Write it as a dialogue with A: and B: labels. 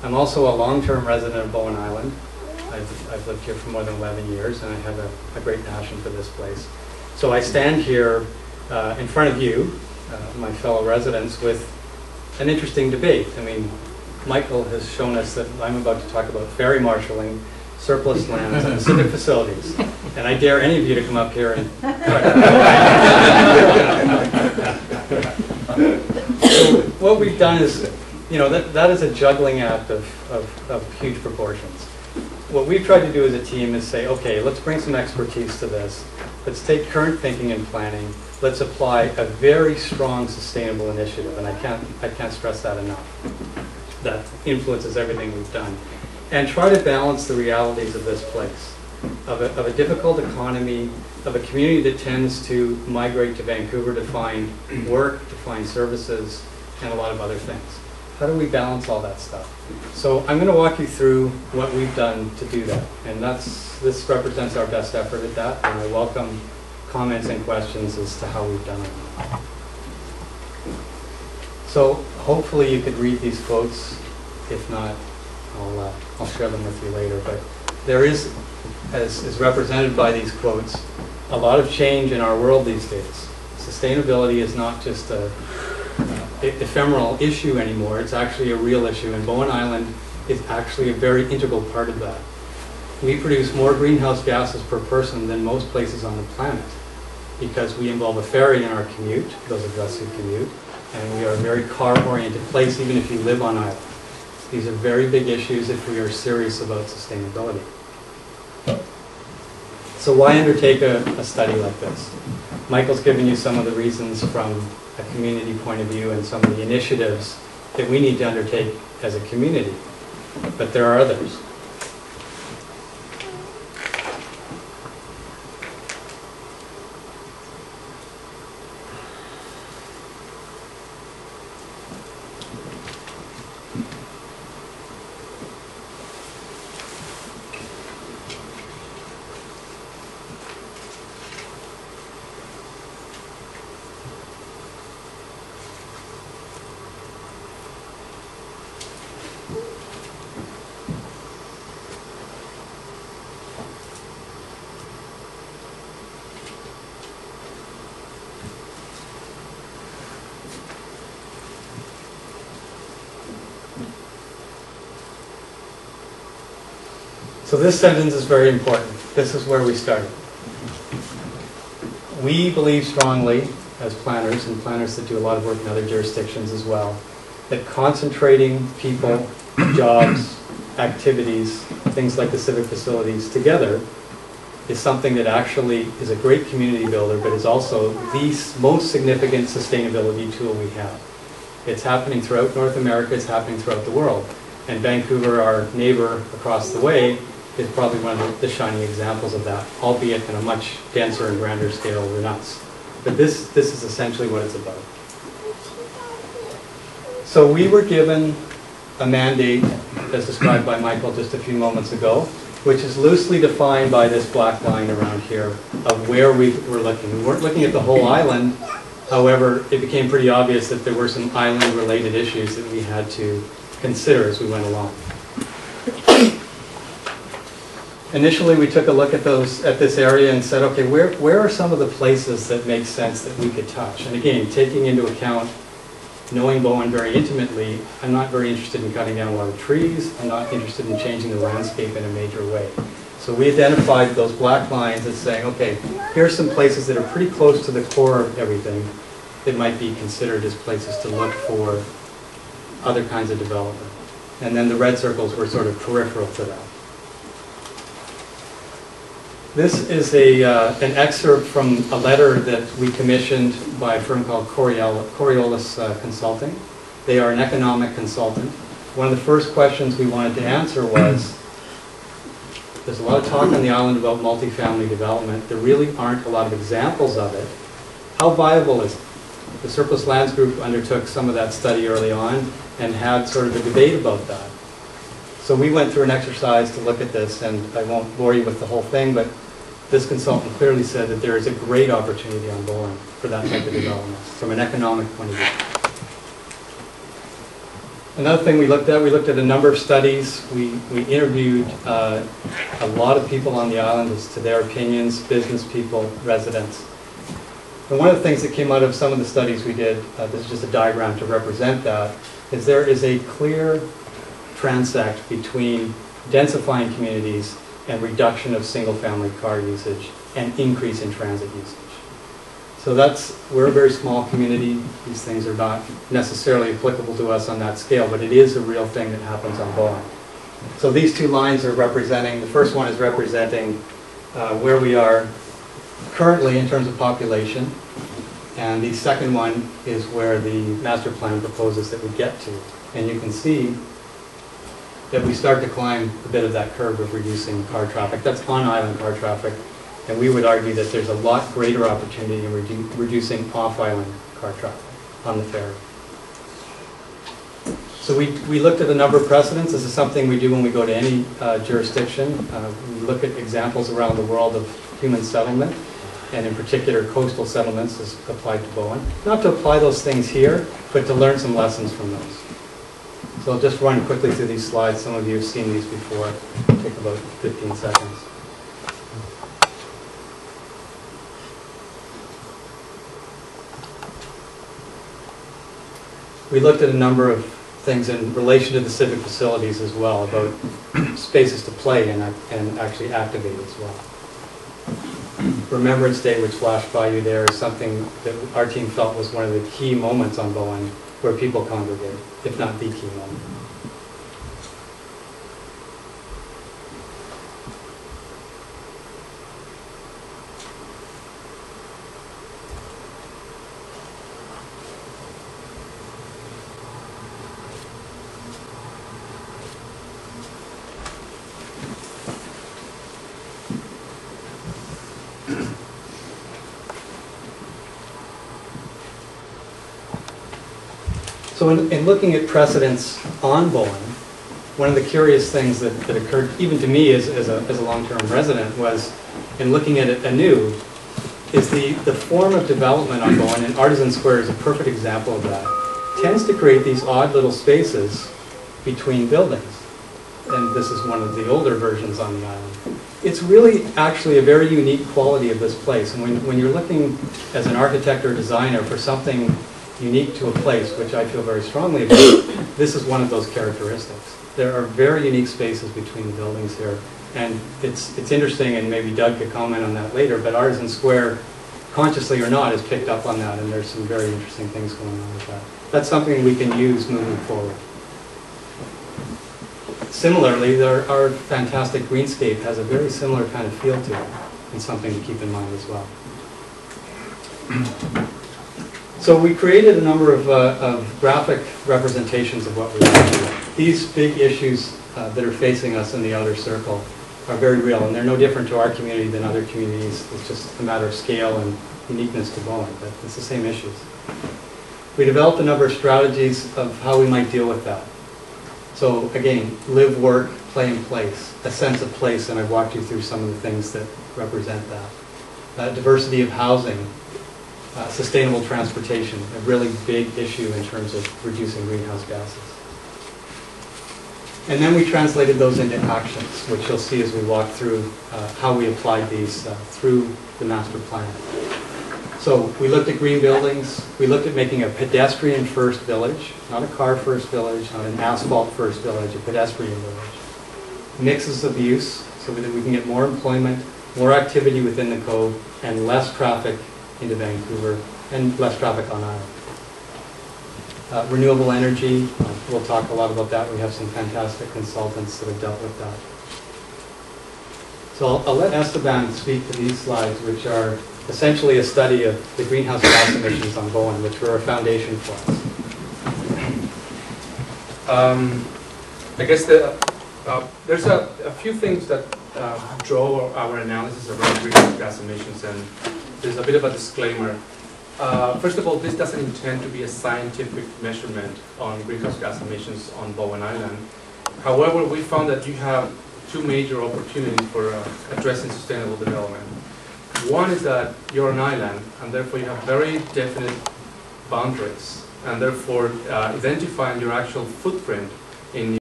A: I'm also a long-term resident of Bowen Island. I've lived here for more than 11 years, and I have a great passion for this place. So I stand here in front of you, my fellow residents, with an interesting debate. I mean, Michael has shown us that I'm about to talk about ferry marshalling, surplus lands, and civic facilities. And I dare any of you to come up here and So what we've done is, you know, that is a juggling act of huge proportions. What we've tried to do as a team is say, okay, let's bring some expertise to this. Let's take current thinking and planning. Let's apply a very strong sustainable initiative, and I can't stress that enough. That influences everything we've done. And try to balance the realities of this place, of a difficult economy, of a community that tends to migrate to Vancouver to find work, to find services, and a lot of other things. How do we balance all that stuff? So I'm going to walk you through what we've done to do that. And this represents our best effort at that, and I welcome comments and questions as to how we've done it. So hopefully you could read these quotes. If not, I'll share them with you later. But there is, as represented by these quotes, a lot of change in our world these days. Sustainability is not just a ephemeral issue anymore. It's actually a real issue, and Bowen Island is actually a very integral part of that. We produce more greenhouse gases per person than most places on the planet because we involve a ferry in our commute, those of us who commute, and we are a very car-oriented place even if you live on island. These are very big issues if we are serious about sustainability. So why undertake a study like this? Michael's given you some of the reasons from a community point of view and some of the initiatives that we need to undertake as a community. But there are others. So this sentence is very important. This is where we started. We believe strongly, as planners, and planners that do a lot of work in other jurisdictions as well, that concentrating people, jobs, activities, things like the civic facilities together is something that actually is a great community builder, but is also the most significant sustainability tool we have. It's happening throughout North America, it's happening throughout the world. And Vancouver, our neighbor across the way, is probably one of the shining examples of that, albeit in a much denser and grander scale than us. But this is essentially what it's about. So we were given a mandate, as described by Michael just a few moments ago, which is loosely defined by this black line around here of where we were looking. We weren't looking at the whole island. However, it became pretty obvious that there were some island-related issues that we had to consider as we went along. Initially, we took a look at this area and said, okay, where are some of the places that make sense that we could touch? And again, taking into account, knowing Bowen very intimately, I'm not very interested in cutting down a lot of trees. I'm not interested in changing the landscape in a major way. So we identified those black lines as saying, okay, here are some places that are pretty close to the core of everything that might be considered as places to look for other kinds of development. And then the red circles were sort of peripheral to that. This is an excerpt from a letter that we commissioned by a firm called Coriolis Consulting. They are an economic consultant. One of the first questions we wanted to answer was, there's a lot of talk on the island about multifamily development. There really aren't a lot of examples of it. How viable is it? The Surplus Lands Group undertook some of that study early on and had sort of a debate about that. So we went through an exercise to look at this, and I won't bore you with the whole thing, but this consultant clearly said that there is a great opportunity on Bowen for that type of development from an economic point of view. Another thing we looked at a number of studies. We interviewed a lot of people on the island as to their opinions, business people, residents. And one of the things that came out of some of the studies we did, this is just a diagram to represent that, is there is a clear transect between densifying communities and reduction of single-family car usage and increase in transit usage. So we're a very small community. These things are not necessarily applicable to us on that scale, but it is a real thing that happens on Bowen. So these two lines are representing, the first one is representing where we are currently in terms of population, and the second one is where the master plan proposes that we get to. And you can see that we start to climb a bit of that curve of reducing car traffic. That's on-island car traffic. And we would argue that there's a lot greater opportunity in reducing off-island car traffic on the ferry. So we looked at a number of precedents. This is something we do when we go to any jurisdiction. We look at examples around the world of human settlement, and in particular coastal settlements as applied to Bowen. Not to apply those things here, but to learn some lessons from those. So I'll just run quickly through these slides. Some of you have seen these before. It'll take about 15 seconds. We looked at a number of things in relation to the civic facilities as well, about spaces to play and actually activate as well. Remembrance Day, which flashed by you there, is something that our team felt was one of the key moments on Bowen where people congregate, if not the key moment. So in looking at precedents on Bowen, one of the curious things that occurred, even to me as a long-term resident, was in looking at it anew, is the form of development on Bowen, and Artisan Square is a perfect example of that, tends to create these odd little spaces between buildings. And this is one of the older versions on the island. It's really actually a very unique quality of this place. And when you're looking as an architect or designer for something unique to a place, which I feel very strongly about, this is one of those characteristics. There are very unique spaces between the buildings here. And it's interesting, and maybe Doug could comment on that later, but Artisan Square, consciously or not, has picked up on that, and there's some very interesting things going on with that. That's something we can use moving forward. Similarly, our fantastic greenscape has a very similar kind of feel to it, and something to keep in mind as well. So we created a number of graphic representations of what we want to do. These big issues that are facing us in the outer circle are very real, and they're no different to our community than other communities. It's just a matter of scale and uniqueness to Bowen, but it's the same issues. We developed a number of strategies of how we might deal with that. So again, live, work, play, and place, a sense of place, and I've walked you through some of the things that represent that. Diversity of housing, sustainable transportation, a really big issue in terms of reducing greenhouse gases. And then we translated those into actions, which you'll see as we walk through how we applied these through the master plan. So we looked at green buildings. We looked at making a pedestrian-first village, not a car-first village, not an asphalt-first village, a pedestrian village. Mixes of use, so that we can get more employment, more activity within the cove, and less traffic into Vancouver, and less traffic on island. Renewable energy, we'll talk a lot about that. We have some fantastic consultants that have dealt with that. So I'll let Esteban speak to these slides, which are essentially a study of the greenhouse gas emissions on Bowen, which were a foundation for us.
B: I guess there's a few things that drove our analysis around greenhouse gas emissions, and there's a bit of a disclaimer. First of all, this doesn't intend to be a scientific measurement on greenhouse gas emissions on Bowen Island. However, we found that you have two major opportunities for addressing sustainable development. One is that you're an island, and therefore you have very definite boundaries and therefore identifying your actual footprint in